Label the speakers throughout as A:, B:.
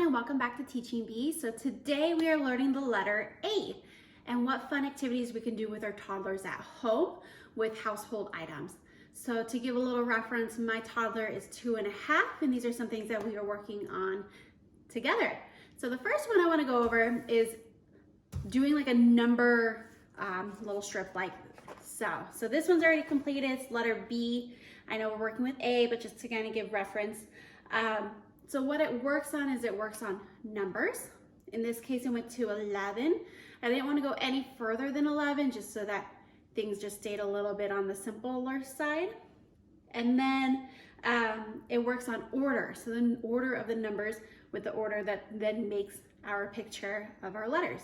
A: and welcome back to Teaching Bee. So today we are learning the letter A and what fun activities we can do with our toddlers at home with household items. So to give a little reference, my toddler is 2.5 and these are some things that we are working on together. So the first one I want to go over is doing like a number little strip like so. So this one's already completed, it's letter B. I know we're working with A, but just to kind of give reference. So what it works on is it works on numbers. In this case, it went to 11. I didn't want to go any further than 11 just so that things just stayed a little bit on the simpler side. And then it works on order. So the order of the numbers with the order that then makes our picture of our letters.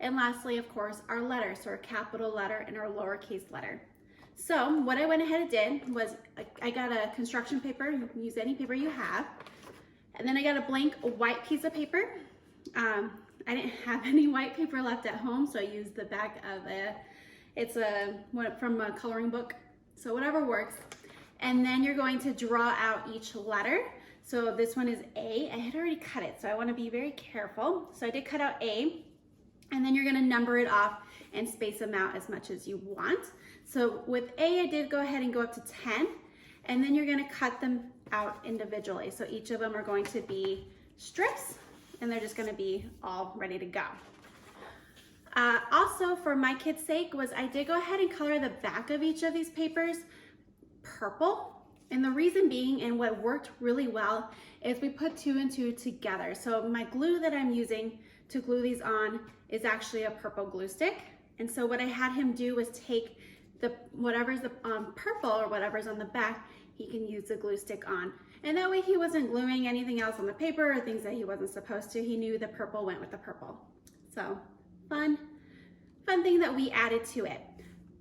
A: And lastly, of course, our letters, so our capital letter and our lowercase letter. So what I went ahead and did was I got a construction paper, you can use any paper you have. And then I got a blank white piece of paper. I didn't have any white paper left at home, so I used the back of one from a coloring book. So whatever works. And then you're going to draw out each letter. So this one is A. I had already cut it, so I want to be very careful. So I did cut out A. And then you're going to number it off and space them out as much as you want. So with A, I did go ahead and go up to 10. And then you're going to cut them out individually. So each of them are going to be strips and they're just going to be all ready to go. Also, for my kids' sake, I did go ahead and color the back of each of these papers purple. And the reason being, and what worked really well, is we put 2 and 2 together. So my glue that I'm using to glue these on is actually a purple glue stick. And so what I had him do was take whatever's on purple or whatever's on the back, he can use the glue stick on. And that way he wasn't gluing anything else on the paper or things that he wasn't supposed to. He knew the purple went with the purple. So fun thing that we added to it.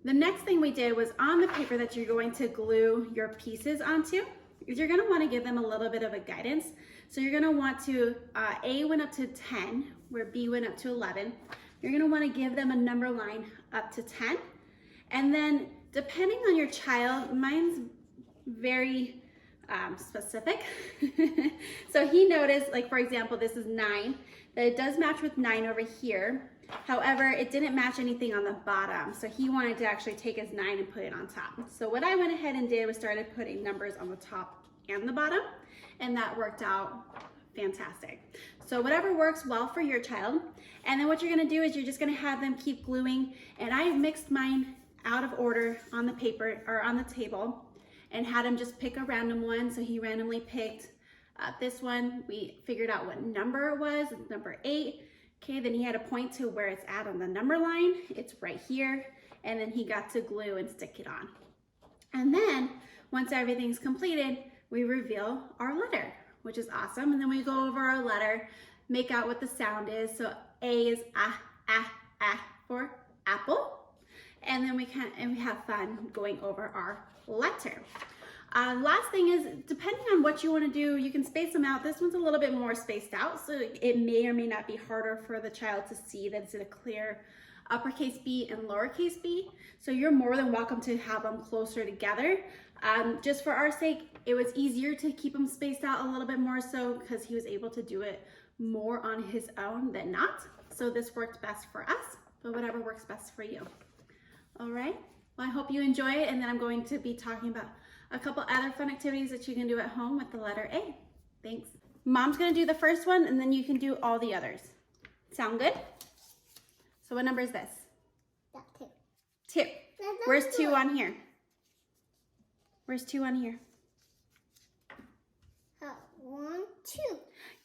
A: The next thing we did was on the paper that you're going to glue your pieces onto, is you're gonna wanna give them a little bit of a guidance. So you're gonna want to, A went up to 10, where B went up to 11. You're gonna wanna give them a number line up to 10. And then depending on your child, mine's very specific. So he noticed, like for example, this is 9, that it does match with 9 over here. However, it didn't match anything on the bottom. So he wanted to actually take his 9 and put it on top. So what I went ahead and did was started putting numbers on the top and the bottom, and that worked out fantastic. So whatever works well for your child. And then what you're gonna do is you're just gonna have them keep gluing. And I mixed mine out of order on the paper or on the table and had him just pick a random one. So he randomly picked this one. We figured out what number it was, it's number 8. Okay, then he had to point to where it's at on the number line. It's right here. And then he got to glue and stick it on. And then once everything's completed, we reveal our letter, which is awesome. And then we go over our letter, make out what the sound is. So A is ah for apple. And then we have fun going over our letter. Last thing is, depending on what you want to do, you can space them out. This one's a little bit more spaced out, so it may or may not be harder for the child to see that it's a clear uppercase B and lowercase b. So you're more than welcome to have them closer together. Just for our sake, it was easier to keep them spaced out a little bit more so because he was able to do it more on his own than not. So this worked best for us, but whatever works best for you. All right, well, I hope you enjoy it, and then I'm going to be talking about a couple other fun activities that you can do at home with the letter A. Thanks. Mom's gonna do the first one, and then you can do all the others. Sound good? So what number is this?
B: 2.
A: 2. Where's 2 on here? Where's 2 on here?
B: 1, 2.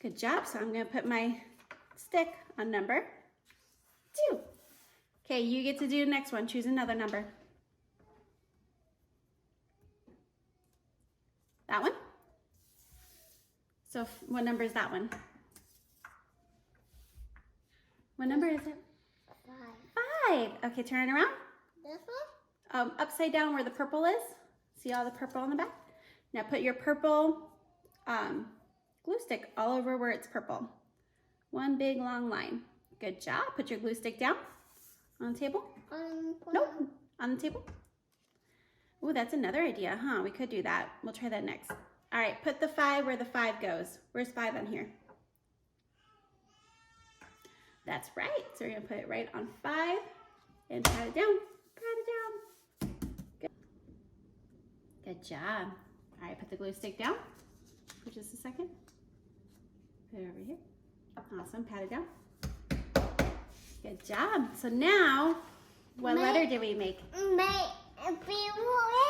A: Good job. So I'm gonna put my stick on number 2. Okay, you get to do the next one. Choose another number. That one? So what number is that one? What number is it? 5. Okay, turn it around.
B: This one?
A: Upside down where the purple is. See all the purple on the back? Now put your purple glue stick all over where it's purple. One big long line. Good job. Put your glue stick down on the table. Nope, on the table. Oh, that's another idea, huh? We could do that. We'll try that next. All right, put the 5 where the 5 goes. Where's 5 on here? That's right. So we're gonna put it right on 5 and pat it down. Pat it down. Good. Good job. All right, put the glue stick down for just a second. Put it over here. Awesome, pat it down. Good job. So now, what letter did we make?
B: Make a big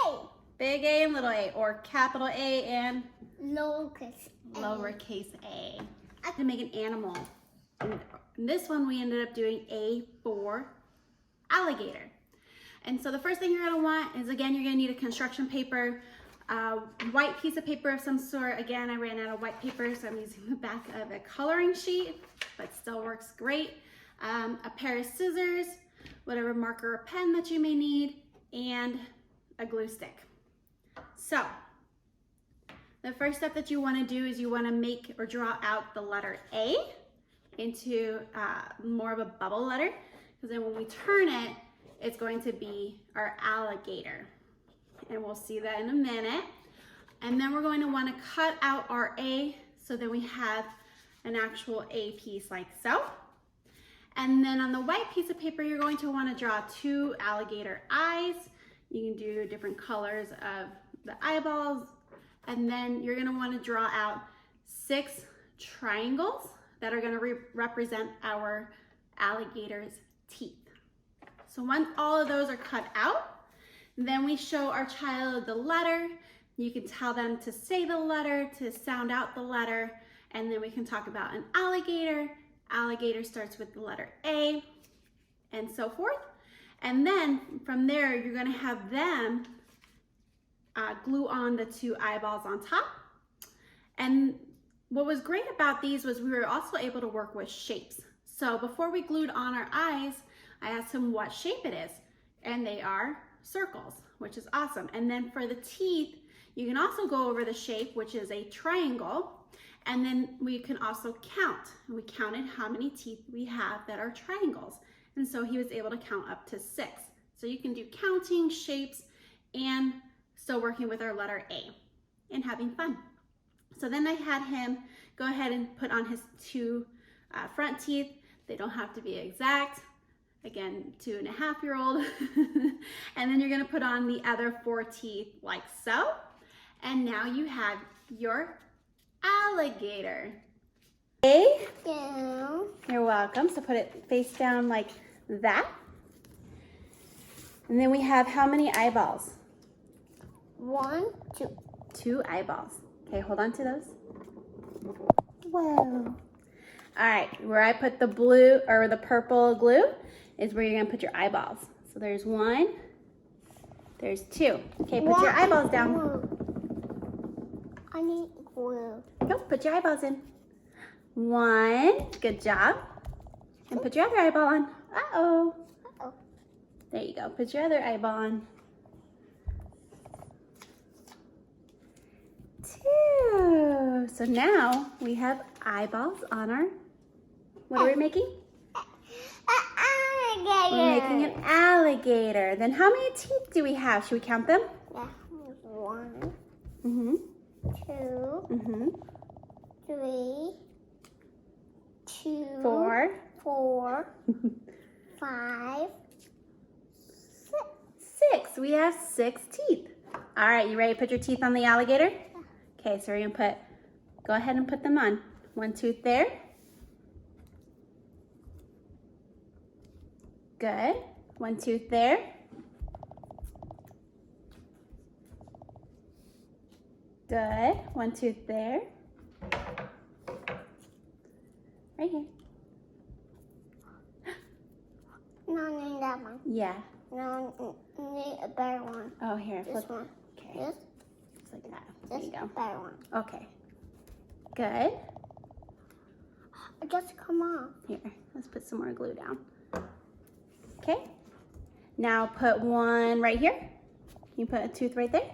B: A.
A: Big A and little a, or capital A and
B: Lowercase
A: A. To make an animal. And this one we ended up doing A for alligator. And so the first thing you're gonna want is, again, you're gonna need a construction paper, white piece of paper of some sort. Again, I ran out of white paper, so I'm using the back of a coloring sheet, but still works great. A pair of scissors, whatever marker or pen that you may need, and a glue stick. So, the first step that you want to do is you want to make or draw out the letter A into more of a bubble letter, because then when we turn it, it's going to be our alligator. And we'll see that in a minute. And then we're going to want to cut out our A so that we have an actual A piece like so. And then on the white piece of paper, you're going to want to draw 2 alligator eyes. You can do different colors of the eyeballs. And then you're going to want to draw out 6 triangles that are going to represent our alligator's teeth. So once all of those are cut out, then we show our child the letter. You can tell them to say the letter, to sound out the letter, and then we can talk about an alligator. Alligator starts with the letter A, and so forth. And then from there, you're gonna have them glue on the 2 eyeballs on top. And what was great about these was we were also able to work with shapes. So before we glued on our eyes, I asked him what shape it is, and they are circles, which is awesome. And then for the teeth, you can also go over the shape, which is a triangle. And then we can also count. We counted how many teeth we have that are triangles. And so he was able to count up to 6. So you can do counting, shapes, and still working with our letter A and having fun. So then I had him go ahead and put on his 2 front teeth. They don't have to be exact. Again, 2.5-year-old. And then you're gonna put on the other 4 teeth like so. And now you have your alligator. Okay.
B: down.
A: You're welcome. So put it face down like that. And then we have how many eyeballs?
B: 1, 2.
A: 2 eyeballs. Okay, hold on to those. Whoa. All right, where I put the blue or the purple glue is where you're gonna put your eyeballs. So there's 1, there's 2. Okay, put your eyeballs down.
B: I need glue.
A: Go, put your eyeballs in. 1, good job. And put your other eyeball on. Uh-oh.
B: Uh-oh.
A: There you go, put your other eyeball on. 2. So now we have eyeballs on our, what are we making?
B: Alligator.
A: We're making an alligator. Then how many teeth do we have? Should we count them?
B: Yeah. 1,
A: Mm-hmm.
B: 2,
A: Mm-hmm.
B: 3, 2,
A: 4.
B: 4, 5,
A: 6. We have 6 teeth. All right, you ready to put your teeth on the alligator? Okay, so we're gonna put, go ahead and put them on. 1 tooth there. Good. 1 tooth there. Good. 1 tooth there. Right here.
B: No, need that one.
A: Yeah.
B: No, need a better one.
A: Oh, here.
B: This
A: Flip.
B: one.
A: Okay.
B: This.
A: Just like that. There
B: This
A: you go.
B: better one.
A: Okay. Good.
B: It just come off.
A: Here, let's put some more glue down. Okay. Now put 1 right here. You put a tooth right there.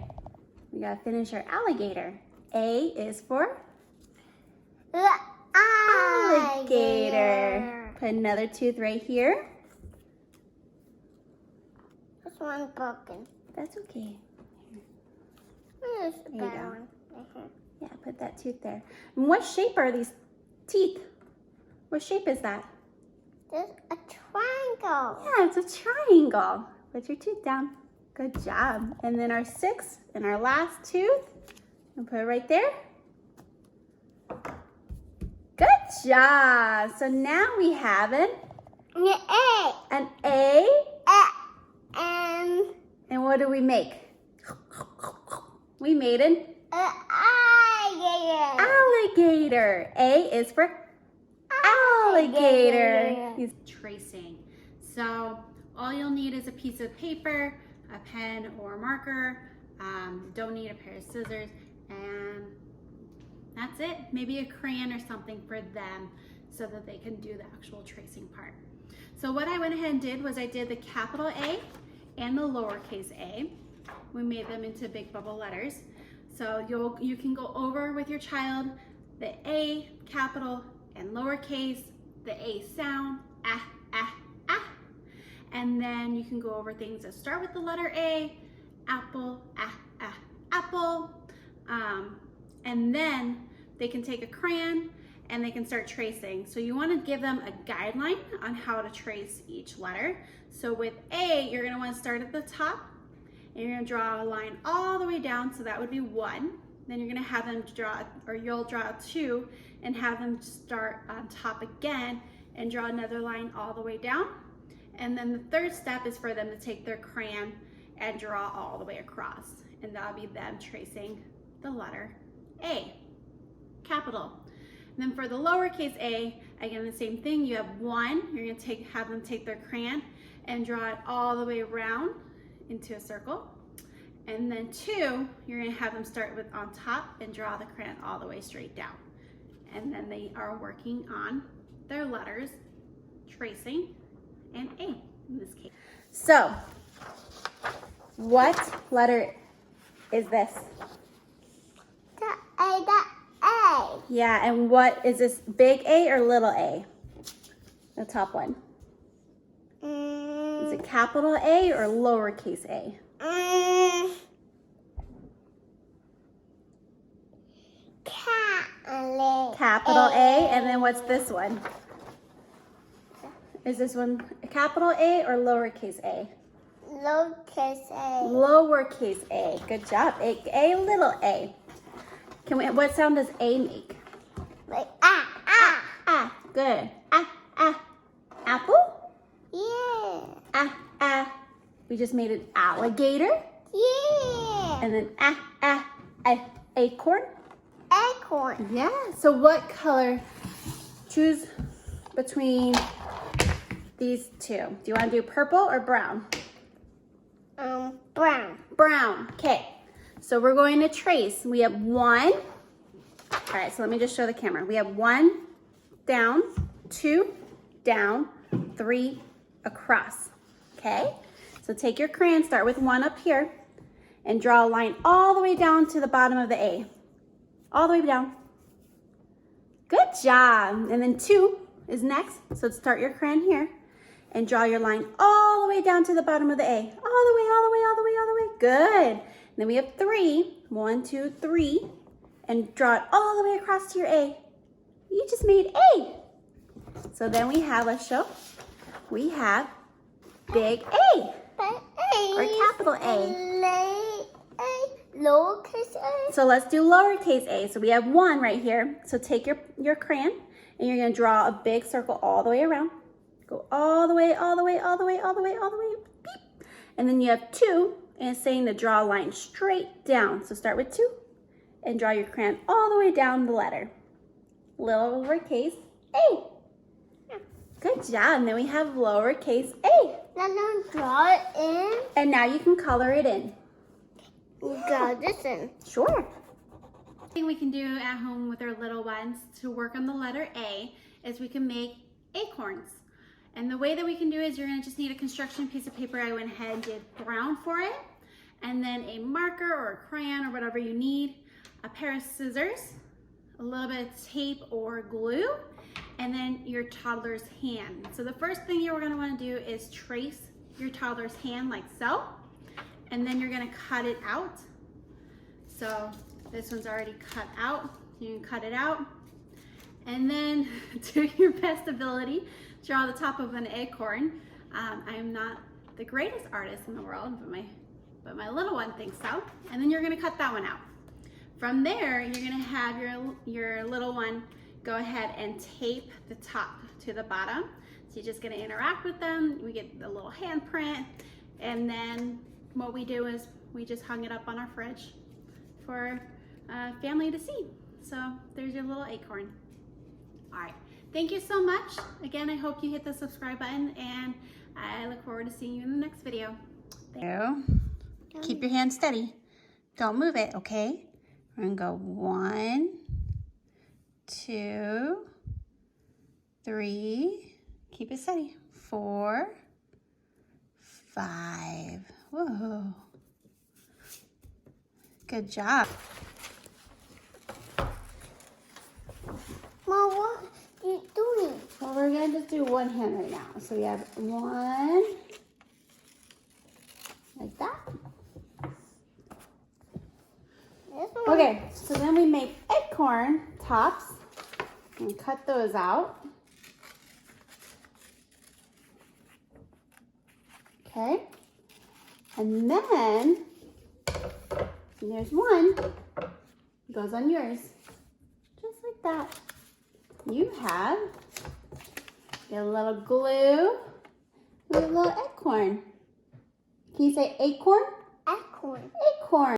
A: We gotta finish our alligator. A is for alligator. Put another tooth right here.
B: This one's broken.
A: That's okay.
B: Here's a
A: There you
B: better
A: go.
B: one. Right here.
A: Yeah, put that tooth there. And what shape are these teeth? What shape is that?
B: There's a triangle.
A: Yeah, it's a triangle. Put your tooth down. Good job. And then our sixth and our last tooth. And put it right there. Good job. So now we have an
B: A.
A: An A.
B: And
A: And what do we make? We made an alligator. A is for alligator. He's tracing. So all you'll need is a piece of paper, a pen or marker. Don't need a pair of scissors, and that's it. Maybe a crayon or something for them so that they can do the actual tracing part. So what I went ahead and did was I did the capital A and the lowercase a. We made them into big bubble letters. So you can go over with your child the A, capital, and lowercase, the A sound, ah, ah, ah. And then you can go over things that start with the letter A, apple, ah, ah, apple. And then they can take a crayon and they can start tracing. So you want to give them a guideline on how to trace each letter. So with A, you're going to want to start at the top and you're going to draw a line all the way down. So that would be 1. Then you're going to have them draw, or you'll draw a 2 and have them start on top again and draw another line all the way down. And then the third step is for them to take their crayon and draw all the way across. And that'll be them tracing the letter A, capital. And then for the lowercase a, again, the same thing. You have 1, you're gonna have them take their crayon and draw it all the way around into a circle. And then 2, you're gonna have them start with on top and draw the crayon all the way straight down. And then they are working on their letters, tracing, and A in this case. So, what letter is this?
B: The A.
A: Yeah, and what is this, big A or little a? The top one. Is it capital A or lowercase a? Capital A, and then what's this one? Is this one a capital A or lowercase a?
B: Lowercase a.
A: Lowercase a. Good job. A, little a. Can we? What sound does A make?
B: Like ah, ah.
A: Ah. Good. Ah, ah. Apple.
B: Yeah.
A: Ah, ah. We just made an alligator.
B: Yeah.
A: And then acorn.
B: Acorn.
A: Yeah. So what color? Choose between these two. Do you want to do purple or brown?
B: Brown.
A: Brown. Okay. So we're going to trace. We have 1. All right. So let me just show the camera. We have 1 down, 2 down, 3 across. Okay. So take your crayon, start with 1 up here, and draw a line all the way down to the bottom of the A. All the way down. Good job. And then 2 is next. So start your crayon here and draw your line all the way down to the bottom of the A. All the way, all the way, all the way, all the way. Good. And then we have 3. 1, 2, 3. And draw it all the way across to your A. You just made A. So then we have, let's show. We have big A. Or capital A.
B: Lowercase a.
A: So let's do lowercase a. So we have 1 right here. So take your crayon and you're going to draw a big circle all the way around. Go all the way, all the way, all the way, all the way, all the way. Beep. And then you have 2 and it's saying to draw a line straight down. So start with 2 and draw your crayon all the way down the letter. Lowercase a. Good job. And then we have lowercase a.
B: Now draw it in.
A: And now you can color it in.
B: Draw this in.
A: Sure. Thing we can do at home with our little ones to work on the letter A is we can make acorns. And the way that we can do is you're going to just need a construction piece of paper. I went ahead and did brown for it. And then a marker or a crayon or whatever you need. A pair of scissors, a little bit of tape or glue, and then your toddler's hand. So the first thing you're going to want to do is trace your toddler's hand like so. And then you're going to cut it out. So this one's already cut out. You can cut it out. And then to your best ability, draw the top of an acorn. I am not the greatest artist in the world, but my little one thinks so. And then you're gonna cut that one out. From there, you're gonna have your little one go ahead and tape the top to the bottom. So you're just gonna interact with them. We get the little handprint. And then what we do is we just hung it up on our fridge for family to see. So there's your little acorn. All right, thank you so much. Again, I hope you hit the subscribe button, and I look forward to seeing you in the next video. Thank you. Keep your hand steady. Don't move it, okay? We're gonna go 1, 2, 3, keep it steady, 4, 5. Whoa. Good job.
B: Mom, what are you doing?
A: Well, we're gonna just do one hand right now. So we have 1, like that. Okay, so then we make acorn tops and cut those out. Okay, and then there's one, goes on yours, just like that. You have your little glue with a little acorn. Can you say acorn?
B: Acorn.
A: Acorn.